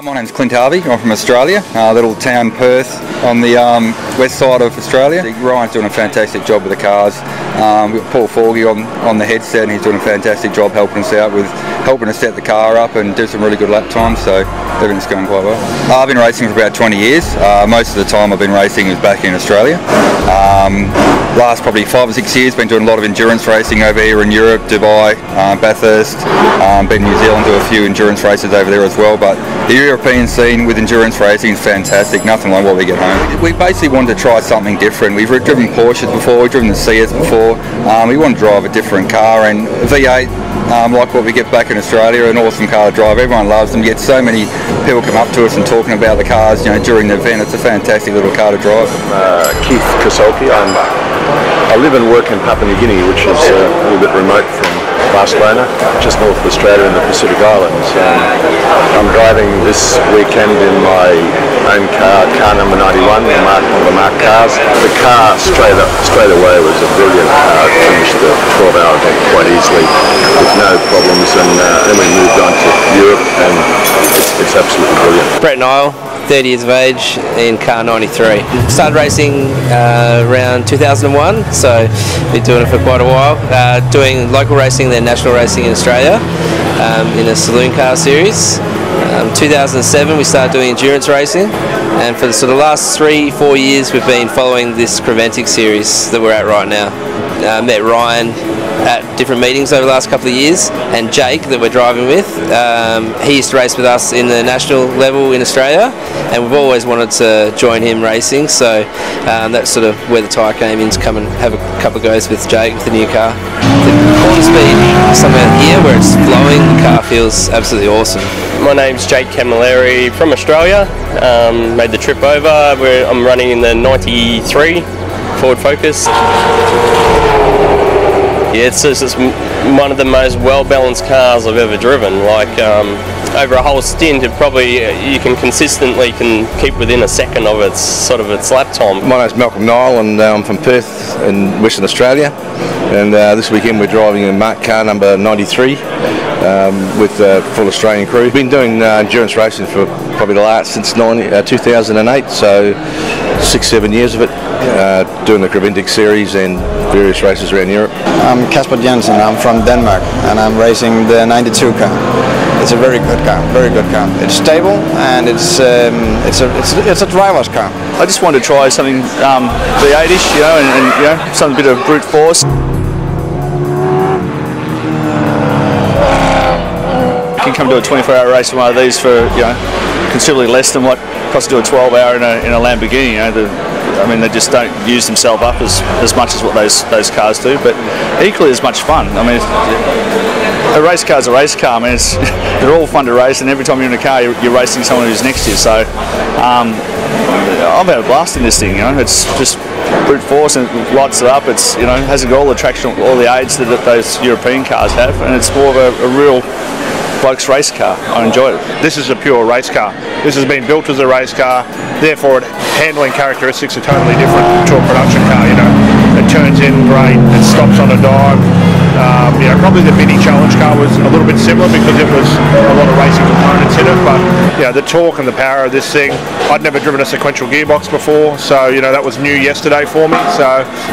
My name's Clint Harvey. I'm from Australia, little town Perth on the west side of Australia. Ryan's doing a fantastic job with the cars. We've got Paul Forgy on the headset, and he's doing a fantastic job helping us out with helping us set the car up and do some really good lap times, so everything's going quite well. I've been racing for about 20 years. Most of the time I've been racing is back in Australia. Last probably 5 or 6 years been doing a lot of endurance racing over here in Europe, Dubai, Bathurst, been in New Zealand, do a few endurance races over there as well, but the European scene with endurance racing is fantastic, nothing like what we get home. We basically wanted to try something different. We've driven Porsches before, we've driven the Seats before, we want to drive a different car, and V8, like what we get back in Australia, an awesome car to drive. Everyone loves them. You get so many people come up to us and talking about the cars, during the event. It's a fantastic little car to drive. Keith Kasolki. I live and work in Papua New Guinea, which is a little bit remote from Barcelona, just north of Australia in the Pacific Islands. I'm driving this weekend in my own car number 91, the MARC Cars. The car straight away was a brilliant car. It finished the 12-hour event quite easily with no problems, and then we moved on to Europe, and it's absolutely brilliant. Brett Nile, 30 years of age, in car 93. Started racing around 2001, so been doing it for quite a while. Doing local racing, then national racing in Australia in a saloon car series. 2007 we started doing endurance racing, and for the sort of last 3-4 years we've been following this Creventic series that we're at right now. Met Ryan at different meetings over the last couple of years, and Jake that we're driving with, he used to race with us in the national level in Australia, and we've always wanted to join him racing, so that's sort of where the tie came in, to come and have a couple of goes with Jake with the new car. The corner speed, somewhere here where it's flowing, the car feels absolutely awesome. My name's Jake Camilleri from Australia, made the trip over. I'm running in the 93 Ford Focus. Yeah, it's one of the most well-balanced cars I've ever driven. Like over a whole stint, you can consistently keep within a second of its lap time. My name's Malcolm Nile, and I'm from Perth in Western Australia. And this weekend we're driving a MARC car number 93 with a full Australian crew. Been doing endurance racing for probably since 2008, so 6-7 years of it, doing the Creventic Series and various races around Europe. I'm Kasper Jensen, I'm from Denmark, and I'm racing the 92 car. It's a very good car, very good car. It's stable, and it's a driver's car. I just wanted to try something V8ish, and some bit of brute force. You can come to a 24-hour race in one of these for considerably less than what it costs to do a 12-hour in a Lamborghini. They just don't use themselves up as much as what those cars do, but equally as much fun. A race car is a race car. They're all fun to race, and every time you're in a car, you're racing someone who's next to you. So I've had a blast in this thing. It's just brute force, and it lights it up. It's hasn't got all the traction, all the aids that those European cars have, and it's more of a real bloke's race car. I enjoy it. This is a pure race car. This has been built as a race car, therefore handling characteristics are totally different to a production car. It turns in great, it stops on a dime. Probably the Mini Challenge car was a little bit similar because it was a lot of racing components in it, but the torque and the power of this thing, I'd never driven a sequential gearbox before, so that was new yesterday for me,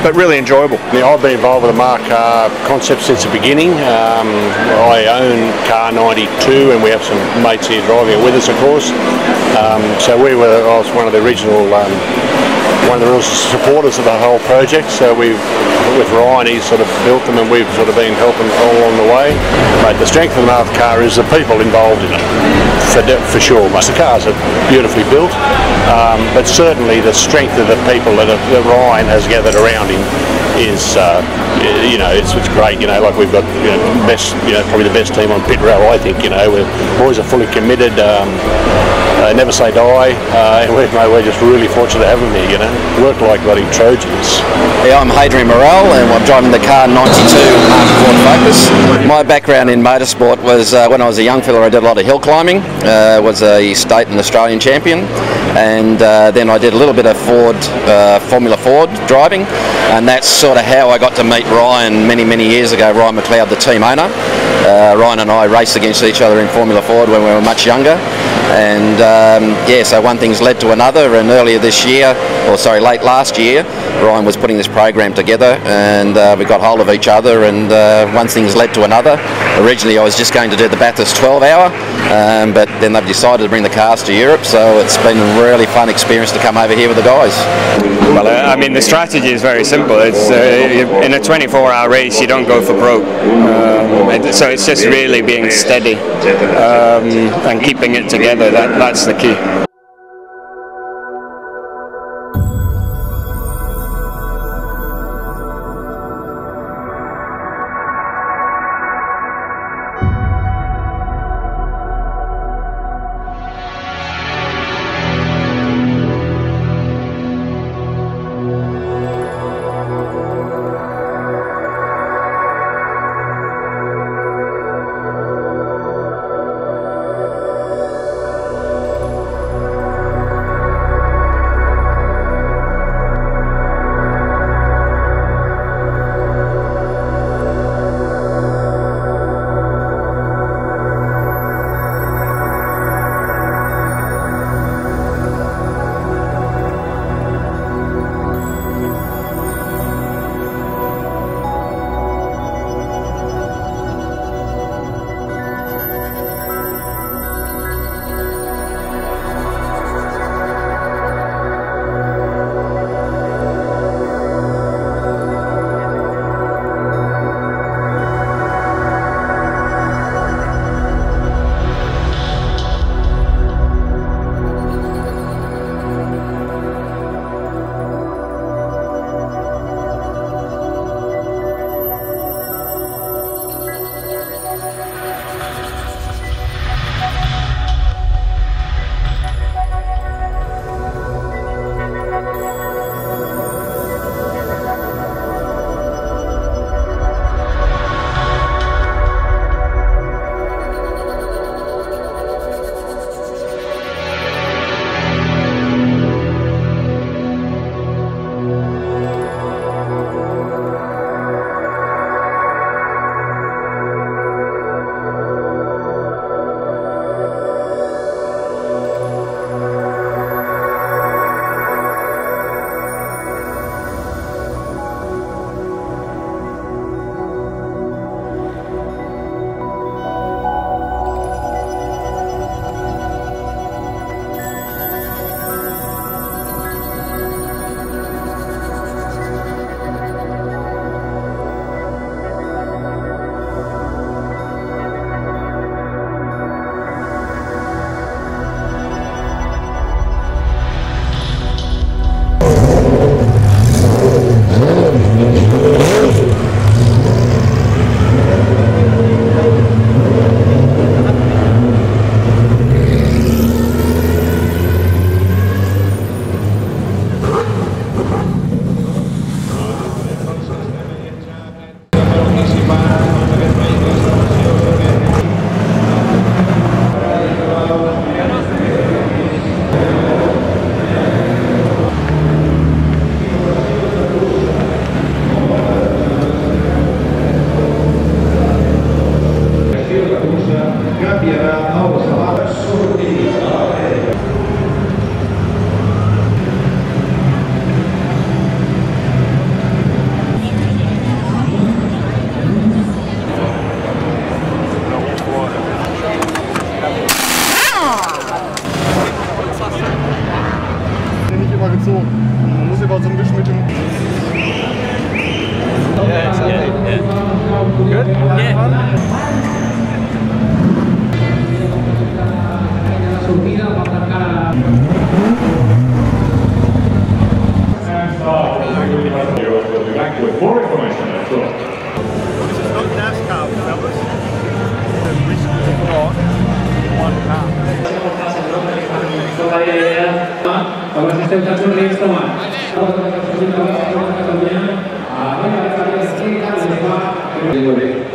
but really enjoyable. I've been involved with the MARC car concept since the beginning. I own car 92, and we have some mates here driving it with us, of course. So I was one of the original one of the real supporters of the whole project. So with Ryan, he's sort of built them, and we've sort of been helping all along the way. But the strength of the MARC car is the people involved in it, for sure. But the cars are beautifully built, but certainly the strength of the people that Ryan has gathered around him is, it's great. Like we've got probably the best team on pit row. I think the boys are fully committed. Never say die, and we're just really fortunate to have them here, work like bloody Trojans. Yeah, I'm Hadrian Morel, and I'm driving the car 92 MARC Ford Focus. My background in motorsport was when I was a young fella, I did a lot of hill climbing, was a state and Australian champion, and then I did a little bit of Formula Ford driving, and that's sort of how I got to meet Ryan many years ago. Ryan McLeod, the team owner. Ryan and I raced against each other in Formula Ford when we were much younger, And yeah, so one thing's led to another, and earlier this year, or sorry, late last year, Ryan was putting this program together, and we got hold of each other, and one thing's led to another. Originally I was just going to do the Bathurst 12 hour, but then they've decided to bring the cars to Europe, so it's been a really fun experience to come over here with the guys. Well, I mean, the strategy is very simple. It's in a 24-hour race, you don't go for broke. So it's just really being steady and keeping it together. That's the key.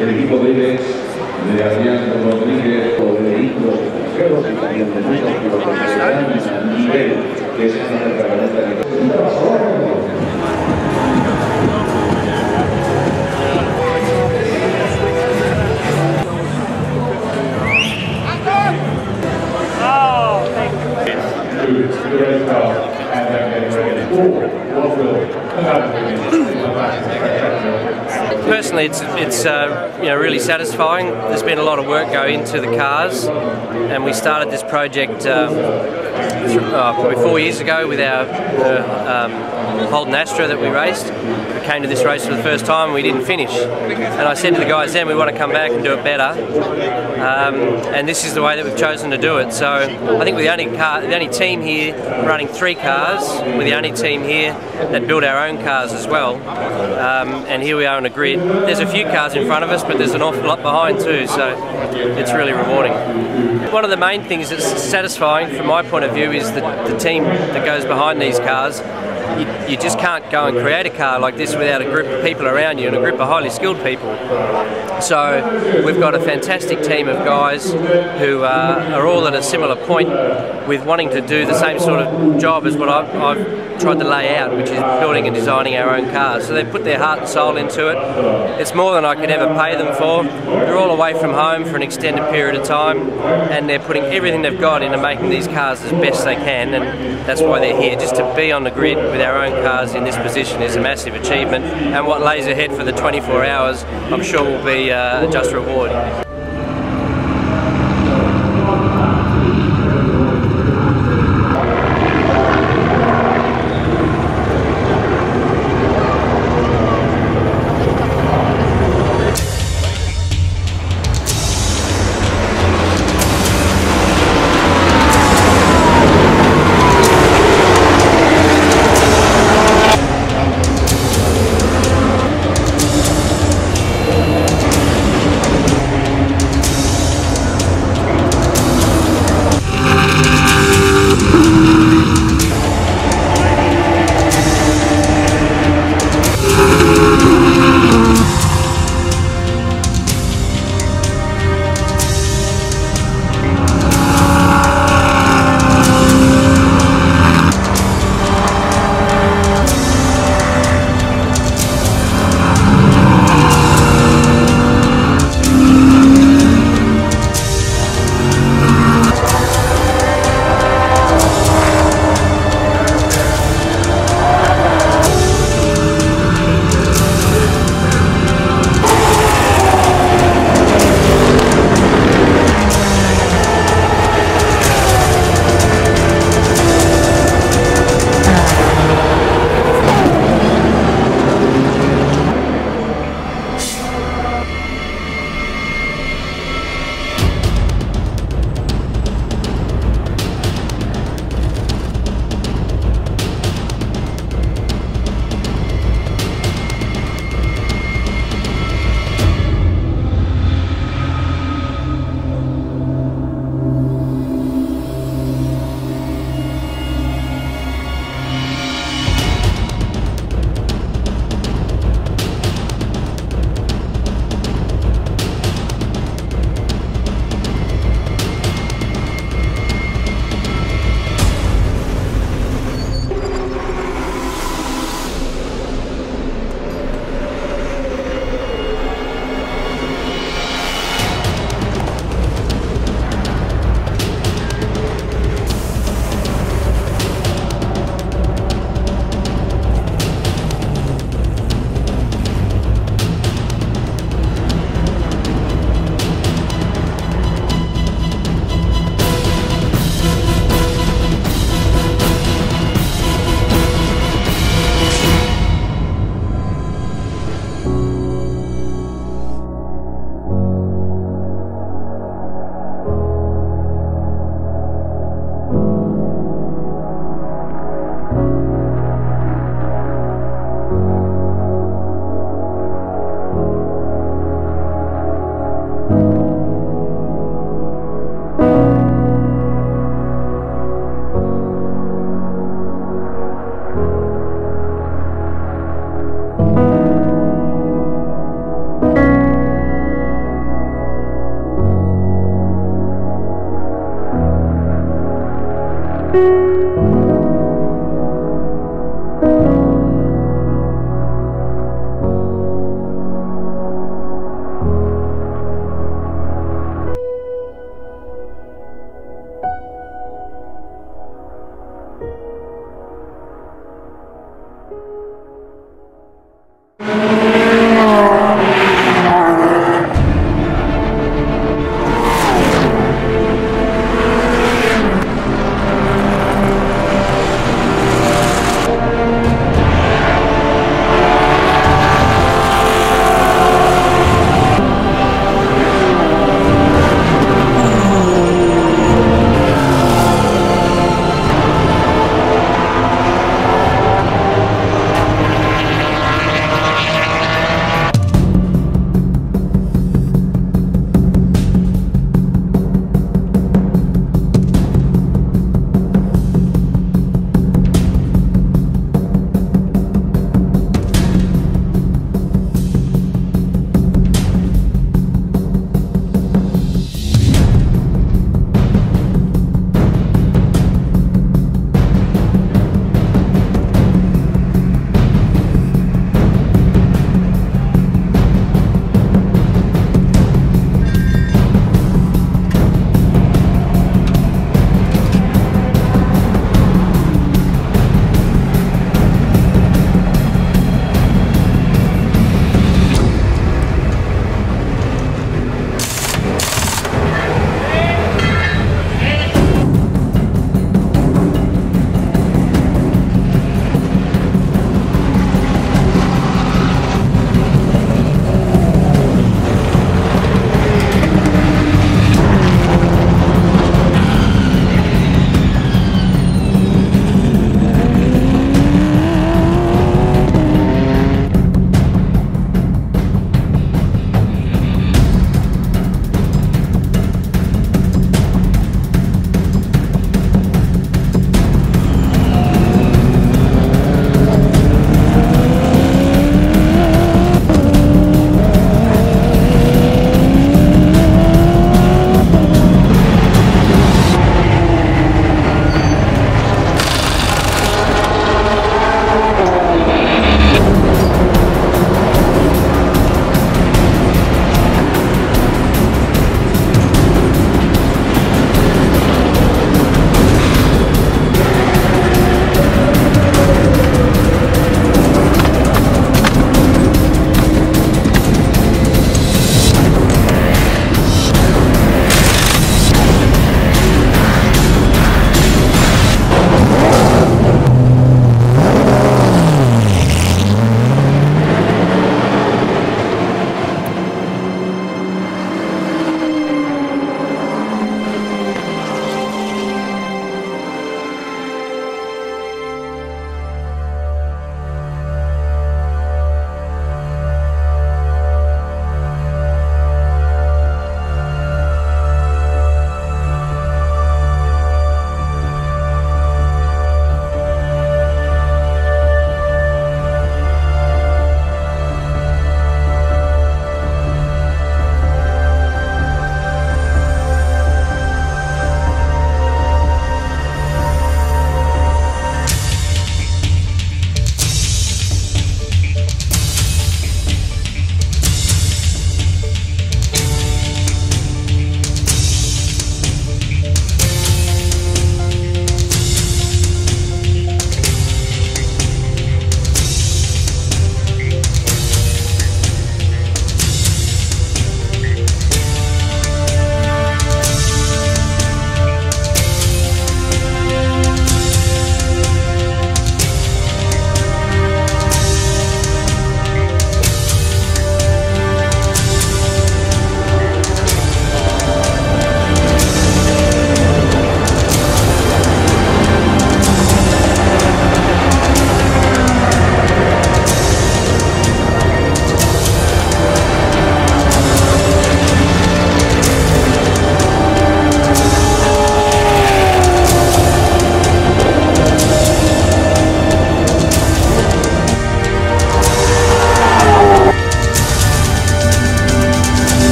El equipo de IBEX, de Adrián Rodríguez, o de vehículos extranjeros y también de muchos pilotos a nivel, que es una permanente de Oh! Personally, it's really satisfying. There's been a lot of work go into the cars, and we started this project probably 4 years ago with our Holden Astra that we raced. We came to this race for the first time and we didn't finish. And I said to the guys then, we want to come back and do it better. And this is the way that we've chosen to do it. So I think we're the only team here running 3 cars. We're the only team here that build our own cars as well. And here we are on a grid. There's a few cars in front of us, but there's an awful lot behind too, so it's really rewarding. One of the main things that's satisfying from my point of view is the team that goes behind these cars. You just can't go and create a car like this without a group of people around you and a group of highly skilled people. So we've got a fantastic team of guys who are all at a similar point with wanting to do the same sort of job as what I've tried to lay out, which is building and designing our own cars. So they've put their heart and soul into it. It's more than I could ever pay them for. They're all away from home for an extended period of time, and they're putting everything they've got into making these cars as best they can, and that's why they're here. Just to be on the grid with our own cars in this position is a massive achievement, and what lays ahead for the 24 hours I'm sure will be a just reward.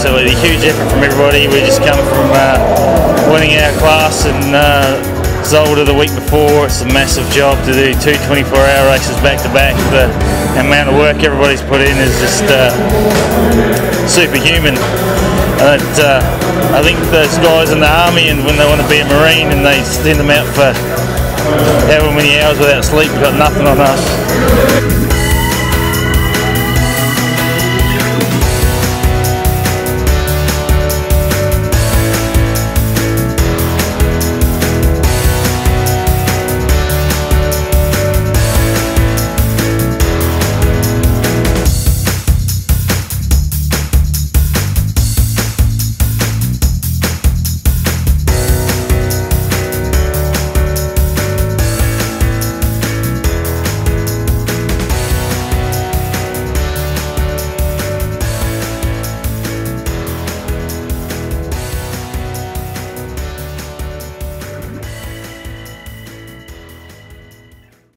absolutely huge effort from everybody. We just come from winning our class and Zolder the week before. It's a massive job to do 2 24-hour races back to back. The amount of work everybody's put in is just superhuman. And I think those guys in the army, and when they want to be a Marine and they send them out for however many hours without sleep, we've got nothing on us.